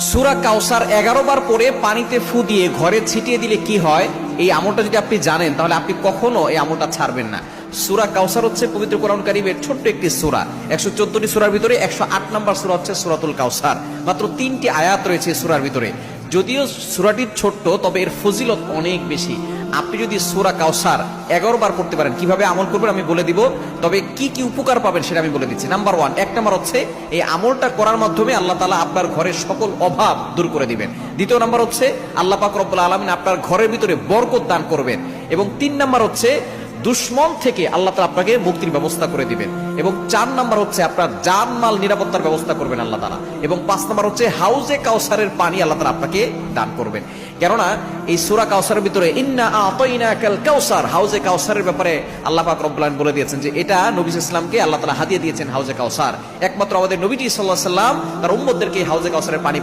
সূরা কাউসার 11 বার পরে পানিতে ফু দিয়ে ঘরে ছিটিয়ে দিলে কি হয়, এই আমলটা যদি আপনি জানেন তাহলে আপনি কখনো এই আমলটা ছাড়বেন না। সূরা কাউসার হচ্ছে পবিত্র কোরআন কারীমের ছোট্ট একটি সূরা। 114টি সূরার ভিতরে 108 নম্বর সূরা হচ্ছে সূরাতুল কাউসার। মাত্র 3টি আয়াত রয়েছে সূরার ভিতরে। যদিও সূরাটি ছোট্ট, তবে এর ফজিলত অনেক বেশি। আপনি যদি সূরা কাউসার 11 বার পড়তে পারেন, কিভাবে আমল করবেন আমি বলে দিব, তবে কি কি উপকার পাবেন সেটা আমি বলে দিচ্ছি। নাম্বার 1, 1 নাম্বার হচ্ছে এই আমলটা করার মাধ্যমে আল্লাহ তাআলা আপনার ঘরের সকল অভাব দূর করে দিবেন। দ্বিতীয় নাম্বার হচ্ছে আল্লাহ পাক রব্বুল আলামিন আপনার ঘরের ভিতরে বরকত দান করবেন। এবং 3 নাম্বার হচ্ছে দুশ্মন থেকে আল্লাহ তাআলা আপনাকে মুক্তির ব্যবস্থা করে দিবেন। এবং 4 নাম্বার হচ্ছে আপনার জানমাল নিরাপত্তার ব্যবস্থা করবেন আল্লাহ তাআলা। এবং 5 নাম্বার হচ্ছে হাউজে কাউসারের পানি আল্লাহ তাআলা আপনাকে দান করবেন। কেননা এই সূরা কাউসারের ভিতরে ইন্না আতাইনাকাল কাউসার, হাউজে কাউসারের ব্যাপারে আল্লাহ পাক রব্বুল আলামিন বলে দিয়েছেন যে এটা নবী সাল্লাল্লাহু আলাইহি ওয়াসাল্লামকে আল্লাহ তাআলা হাদিয়া দিয়েছেন হাউজে কাউসার। একমাত্র আমাদের নবীজি সাল্লাল্লাহু আলাইহি ওয়াসাল্লাম তার উম্মতদেরকে হাউজে কাউসারের পানি